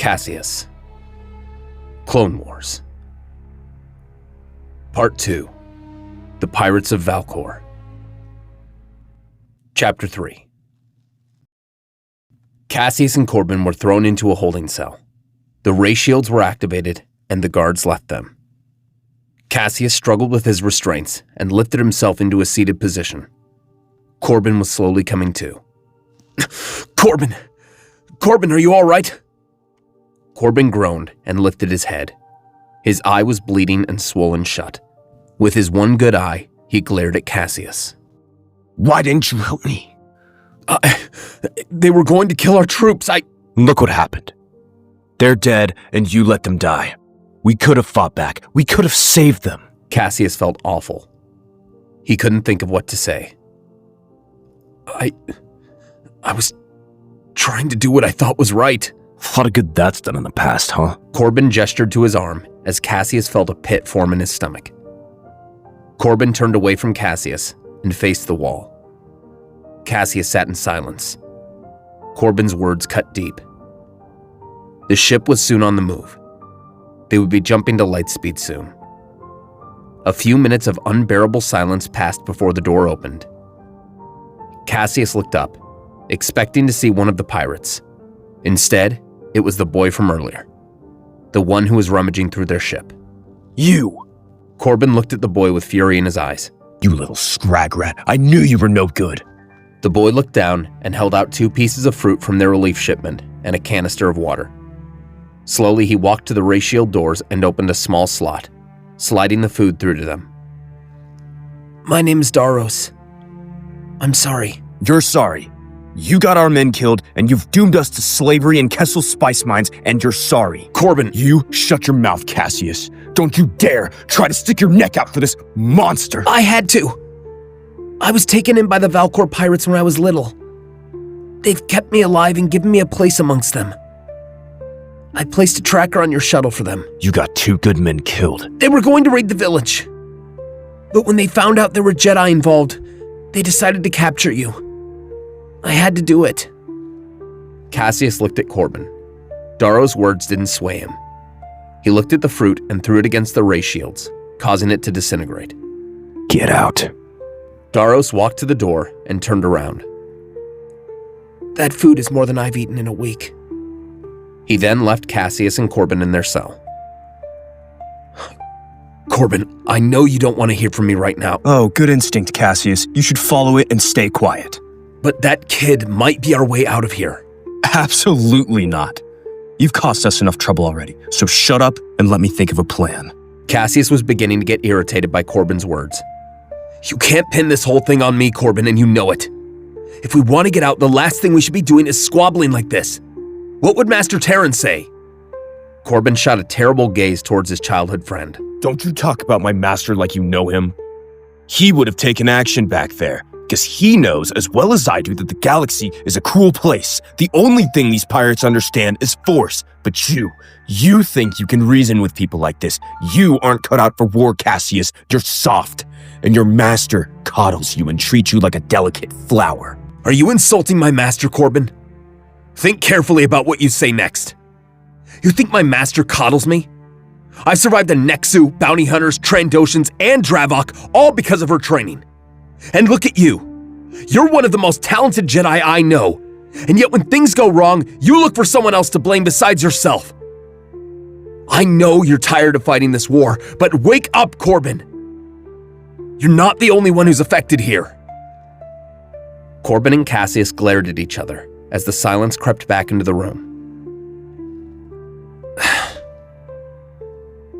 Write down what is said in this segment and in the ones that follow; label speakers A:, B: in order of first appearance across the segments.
A: Caseus. Clone Wars. Part 2. The Pirates of Valcor. Chapter 3. Caseus and Corbyn were thrown into a holding cell. The ray shields were activated, and the guards left them. Caseus struggled with his restraints and lifted himself into a seated position. Corbyn was slowly coming to. Corbyn! Corbyn, are you all right? Corbyn groaned and lifted his head. His eye was bleeding and swollen shut. With his one good eye, he glared at Caseus.
B: Why didn't you help me?
A: They were going to kill our troops.
B: Look what happened. They're dead, and you let them die. We could have fought back. We could have saved them.
A: Caseus felt awful. He couldn't think of what to say. I was trying to do what I thought was right.
B: A lot of good that's done in the past, huh?
A: Corbyn gestured to his arm as Caseus felt a pit form in his stomach. Corbyn turned away from Caseus and faced the wall. Caseus sat in silence. Corbyn's words cut deep. The ship was soon on the move. They would be jumping to light speed soon. A few minutes of unbearable silence passed before the door opened. Caseus looked up, expecting to see one of the pirates. Instead, it was the boy from earlier, the one who was rummaging through their ship.
B: You!
A: Corbyn looked at the boy with fury in his eyes.
B: You little scrag rat, I knew you were no good.
A: The boy looked down and held out 2 pieces of fruit from their relief shipment and a canister of water. Slowly, he walked to the ray shield doors and opened a small slot, sliding the food through to them. My name is Daros. I'm sorry.
B: You're sorry. You got our men killed, and you've doomed us to slavery in Kessel's spice mines, and you're sorry.
A: Corbyn!
B: You shut your mouth, Caseus. Don't you dare try to stick your neck out for this monster.
A: I had to. I was taken in by the Valcor pirates when I was little. They've kept me alive and given me a place amongst them. I placed a tracker on your shuttle for them.
B: You got 2 good men killed.
A: They were going to raid the village. But when they found out there were Jedi involved, they decided to capture you. I had to do it. Caseus looked at Corbyn. Daros' words didn't sway him. He looked at the fruit and threw it against the ray shields, causing it to disintegrate.
B: Get out.
A: Daros walked to the door and turned around. That food is more than I've eaten in a week. He then left Caseus and Corbyn in their cell. Corbyn, I know you don't want to hear from me right now.
B: Oh, good instinct, Caseus. You should follow it and stay quiet.
A: But that kid might be our way out of here.
B: Absolutely not. You've caused us enough trouble already, so shut up and let me think of a plan.
A: Caseus was beginning to get irritated by Corbyn's words. You can't pin this whole thing on me, Corbyn, and you know it. If we want to get out, the last thing we should be doing is squabbling like this. What would Master Terran say? Corbyn shot a terrible gaze towards his childhood friend.
B: Don't you talk about my master like you know him. He would have taken action back there, because he knows as well as I do that the galaxy is a cruel place. The only thing these pirates understand is force. But you think you can reason with people like this. You aren't cut out for war, Caseus. You're soft. And your master coddles you and treats you like a delicate flower.
A: Are you insulting my master, Corbyn? Think carefully about what you say next. You think my master coddles me? I survived the Nexu, bounty hunters, Trandoshans, and Dravok, all because of her training. And look at you. You're one of the most talented Jedi I know. And yet when things go wrong, you look for someone else to blame besides yourself. I know you're tired of fighting this war, but wake up, Corbyn. You're not the only one who's affected here. Corbyn and Caseus glared at each other as the silence crept back into the room.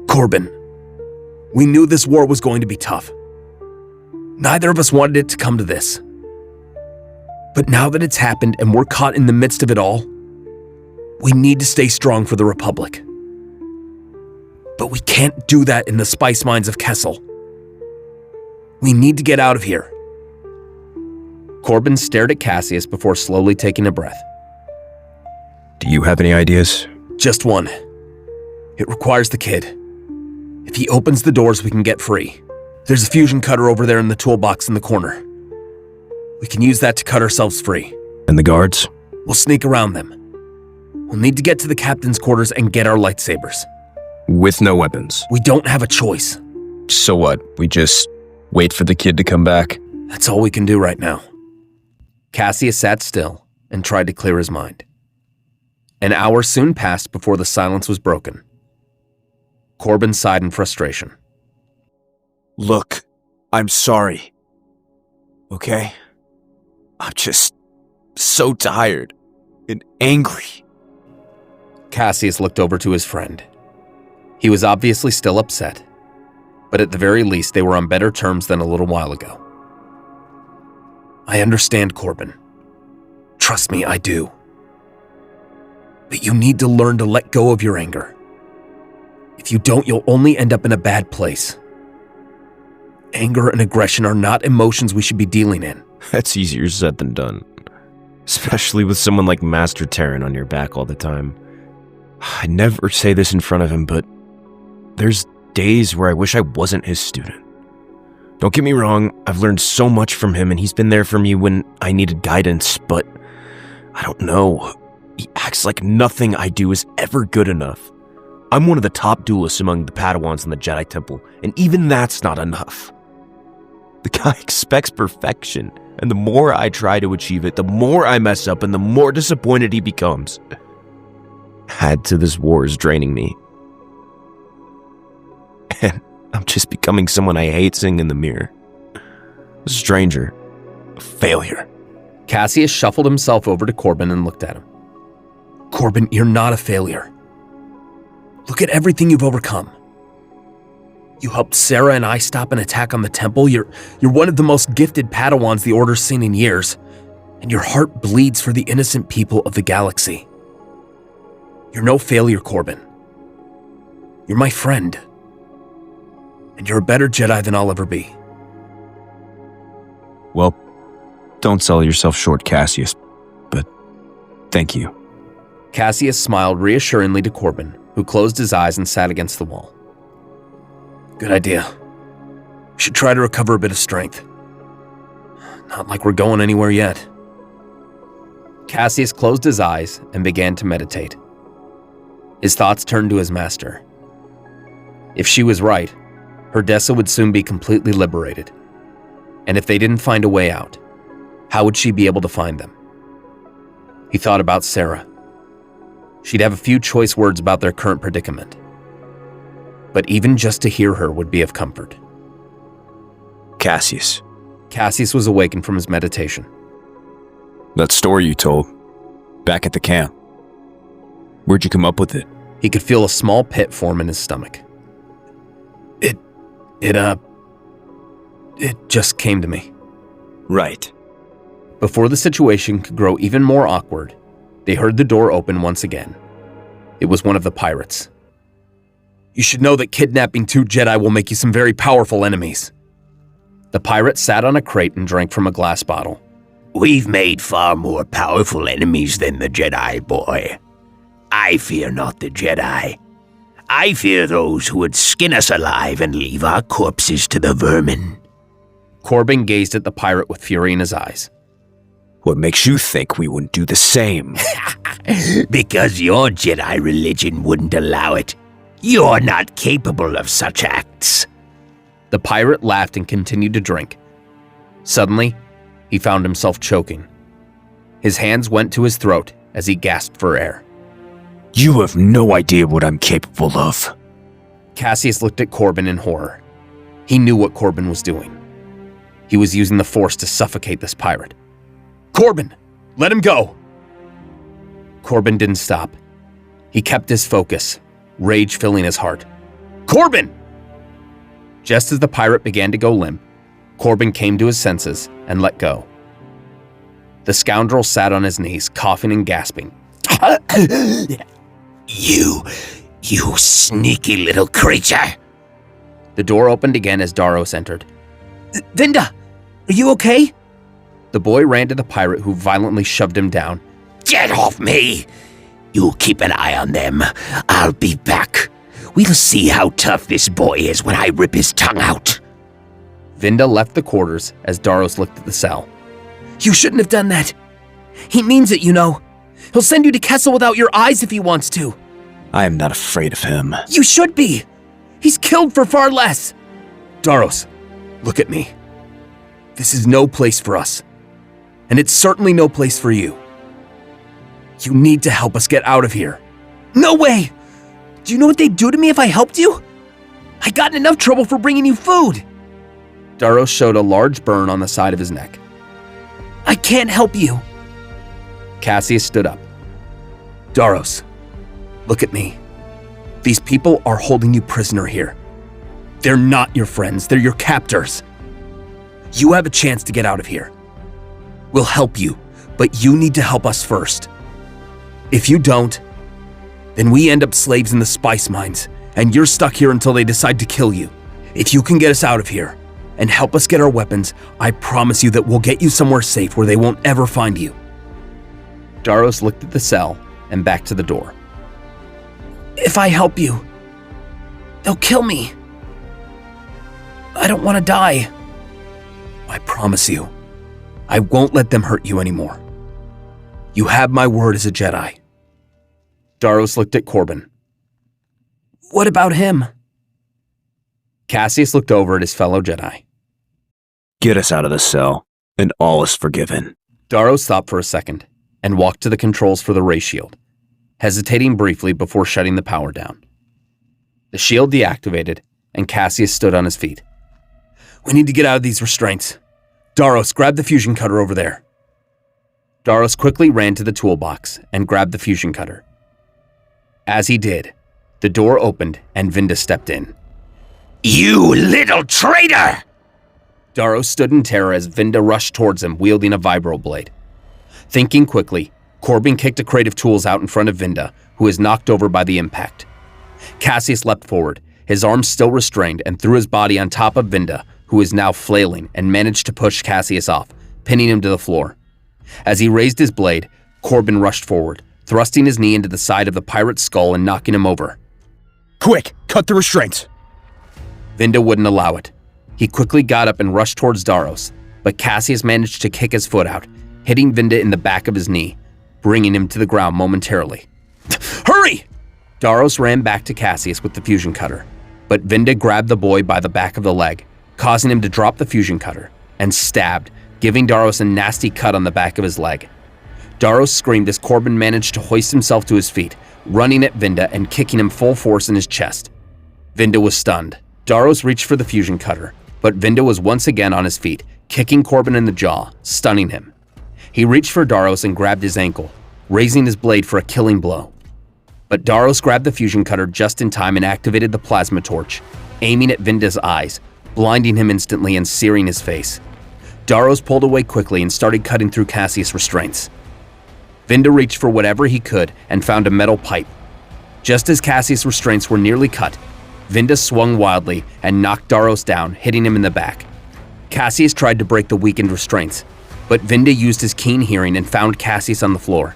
A: Corbyn, we knew this war was going to be tough. Neither of us wanted it to come to this. But now that it's happened and we're caught in the midst of it all, we need to stay strong for the Republic. But we can't do that in the spice mines of Kessel. We need to get out of here. Corbyn stared at Caseus before slowly taking a breath.
B: Do you have any ideas?
A: Just one. It requires the kid. If he opens the doors, we can get free. There's a fusion cutter over there in the toolbox in the corner. We can use that to cut ourselves free.
B: And the guards?
A: We'll sneak around them. We'll need to get to the captain's quarters and get our lightsabers.
B: With no weapons.
A: We don't have a choice.
B: So what? We just wait for the kid to come back?
A: That's all we can do right now. Caseus sat still and tried to clear his mind. An hour soon passed before the silence was broken. Corbyn sighed in frustration.
B: Look, I'm sorry. Okay? I'm just so tired and angry.
A: Caseus looked over to his friend. He was obviously still upset, but at the very least they were on better terms than a little while ago. I understand, Corbyn. Trust me, I do. But you need to learn to let go of your anger. If you don't, you'll only end up in a bad place. Anger and aggression are not emotions we should be dealing in.
B: That's easier said than done. Especially with someone like Master Terran on your back all the time. I never say this in front of him, but there's days where I wish I wasn't his student. Don't get me wrong, I've learned so much from him and he's been there for me when I needed guidance, but I don't know. He acts like nothing I do is ever good enough. I'm one of the top duelists among the Padawans in the Jedi Temple, and even that's not enough. The guy expects perfection, and the more I try to achieve it, the more I mess up and the more disappointed he becomes. Add to this war is draining me. And I'm just becoming someone I hate seeing in the mirror. A stranger. A failure.
A: Caseus shuffled himself over to Corbyn and looked at him. Corbyn, you're not a failure. Look at everything you've overcome. You helped Sarah and I stop an attack on the temple. You're one of the most gifted Padawans the Order's seen in years, and your heart bleeds for the innocent people of the galaxy. You're no failure, Corbyn. You're my friend. And you're a better Jedi than I'll ever be.
B: Well, don't sell yourself short, Caseus, but thank you.
A: Caseus smiled reassuringly to Corbyn, who closed his eyes and sat against the wall. Good idea. We should try to recover a bit of strength. Not like we're going anywhere yet. Caseus closed his eyes and began to meditate. His thoughts turned to his master. If she was right, Herdessa would soon be completely liberated. And if they didn't find a way out, how would she be able to find them? He thought about Sarah. She'd have a few choice words about their current predicament. But even just to hear her would be of comfort.
B: Caseus.
A: Caseus was awakened from his meditation.
B: That story you told, back at the camp. Where'd you come up with it?
A: He could feel a small pit form in his stomach. It just came to me.
B: Right.
A: Before the situation could grow even more awkward, they heard the door open once again. It was one of the pirates. You should know that kidnapping 2 Jedi will make you some very powerful enemies. The pirate sat on a crate and drank from a glass bottle.
C: We've made far more powerful enemies than the Jedi, boy. I fear not the Jedi. I fear those who would skin us alive and leave our corpses to the vermin.
A: Corbyn gazed at the pirate with fury in his eyes.
B: What makes you think we wouldn't do the same?
C: Because your Jedi religion wouldn't allow it. You're not capable of such acts.
A: The pirate laughed and continued to drink. Suddenly, he found himself choking. His hands went to his throat as he gasped for air.
B: You have no idea what I'm capable of.
A: Caseus looked at Corbyn in horror. He knew what Corbyn was doing. He was using the Force to suffocate this pirate. Corbyn, let him go! Corbyn didn't stop. He kept his focus, rage filling his heart. Corbyn! Just as the pirate began to go limp, Corbyn came to his senses and let go. The scoundrel sat on his knees, coughing and gasping.
C: You sneaky little creature.
A: The door opened again as Daros entered. Vinda, are you okay? The boy ran to the pirate, who violently shoved him down.
C: Get off me! You keep an eye on them. I'll be back. We'll see how tough this boy is when I rip his tongue out.
A: Vinda left the quarters as Daros looked at the cell. You shouldn't have done that. He means it, you know. He'll send you to Kessel without your eyes if he wants to.
B: I am not afraid of him.
A: You should be. He's killed for far less. Daros, look at me. This is no place for us. And it's certainly no place for you. You need to help us get out of here. No way! Do you know what they'd do to me if I helped you? I got in enough trouble for bringing you food. Daros showed a large burn on the side of his neck. I can't help you. Caseus stood up. Daros, look at me. These people are holding you prisoner here. They're not your friends, they're your captors. You have a chance to get out of here. We'll help you, but you need to help us first. If you don't, then we end up slaves in the spice mines, and you're stuck here until they decide to kill you. If you can get us out of here and help us get our weapons, I promise you that we'll get you somewhere safe where they won't ever find you. Daros looked at the cell and back to the door. If I help you, they'll kill me. I don't want to die. I promise you, I won't let them hurt you anymore. You have my word as a Jedi. Daros looked at Corbyn. What about him? Caseus looked over at his fellow Jedi.
B: Get us out of the cell, and all is forgiven.
A: Daros thought for a second and walked to the controls for the ray shield, hesitating briefly before shutting the power down. The shield deactivated, and Caseus stood on his feet. We need to get out of these restraints. Daros, grab the fusion cutter over there. Daros quickly ran to the toolbox and grabbed the fusion cutter. As he did, the door opened and Vinda stepped in.
C: You little traitor!
A: Daros stood in terror as Vinda rushed towards him, wielding a vibro blade. Thinking quickly, Corbyn kicked a crate of tools out in front of Vinda, who was knocked over by the impact. Caseus leapt forward, his arms still restrained, and threw his body on top of Vinda, who was now flailing, and managed to push Caseus off, pinning him to the floor. As he raised his blade, Corbyn rushed forward, thrusting his knee into the side of the pirate's skull and knocking him over.
B: Quick, cut the restraints!
A: Vinda wouldn't allow it. He quickly got up and rushed towards Daros, but Caseus managed to kick his foot out, hitting Vinda in the back of his knee, bringing him to the ground momentarily. Hurry! Daros ran back to Caseus with the fusion cutter, but Vinda grabbed the boy by the back of the leg, causing him to drop the fusion cutter, and stabbed, giving Daros a nasty cut on the back of his leg. Daros screamed as Corbyn managed to hoist himself to his feet, running at Vinda and kicking him full force in his chest. Vinda was stunned. Daros reached for the fusion cutter, but Vinda was once again on his feet, kicking Corbyn in the jaw, stunning him. He reached for Daros and grabbed his ankle, raising his blade for a killing blow. But Daros grabbed the fusion cutter just in time and activated the plasma torch, aiming at Vinda's eyes, blinding him instantly and searing his face. Daros pulled away quickly and started cutting through Caseus' restraints. Vinda reached for whatever he could and found a metal pipe. Just as Caseus' restraints were nearly cut, Vinda swung wildly and knocked Daros down, hitting him in the back. Caseus tried to break the weakened restraints, but Vinda used his keen hearing and found Caseus on the floor.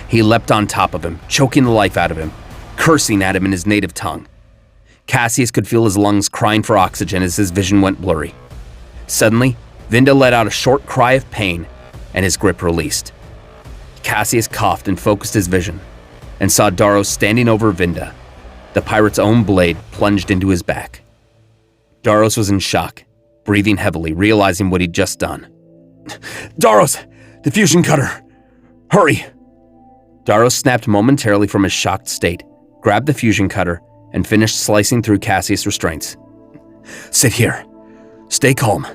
A: He leapt on top of him, choking the life out of him, cursing at him in his native tongue. Caseus could feel his lungs crying for oxygen as his vision went blurry. Suddenly, Vinda let out a short cry of pain, and his grip released. Caseus coughed and focused his vision, and saw Daros standing over Vinda. The pirate's own blade plunged into his back. Daros was in shock, breathing heavily, realizing what he'd just done. Daros, the fusion cutter! Hurry! Daros snapped momentarily from his shocked state, grabbed the fusion cutter, and finished slicing through Caseus' restraints. Sit here. Stay calm.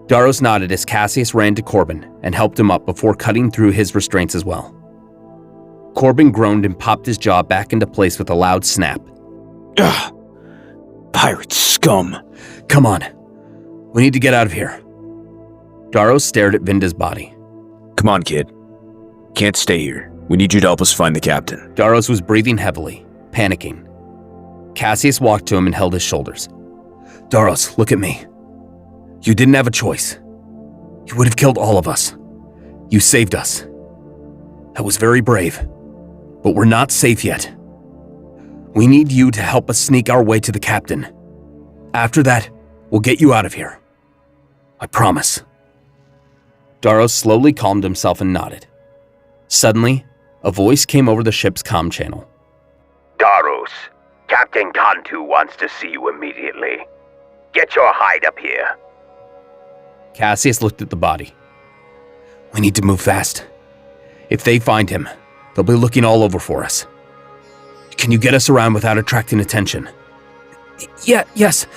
A: Daros nodded as Caseus ran to Corbyn and helped him up before cutting through his restraints as well. Corbyn groaned and popped his jaw back into place with a loud snap.
B: Ugh! Pirate scum!
A: Come on. We need to get out of here. Daros stared at Vinda's body.
B: Come on, kid. Can't stay here. We need you to help us find the captain.
A: Daros was breathing heavily, panicking. Caseus walked to him and held his shoulders. Daros, look at me. You didn't have a choice. You would have killed all of us. You saved us. That was very brave. But we're not safe yet. We need you to help us sneak our way to the captain. After that, we'll get you out of here. I promise. Daros slowly calmed himself and nodded. Suddenly,
D: A voice came over the ship's comm channel.
C: Daros, Captain Cantu wants to see you immediately. Get your hide up here.
D: Caseus looked at the body.
A: We need to move fast. If they find him, they'll be looking all over for us. Can you get us around without attracting attention? Yes.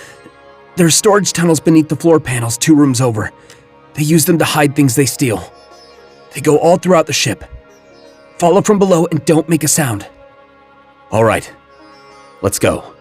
A: There's storage tunnels beneath the floor panels 2 rooms over. They use them to hide things they steal. They go all throughout the ship. Follow from below and don't make a sound. All right, let's go.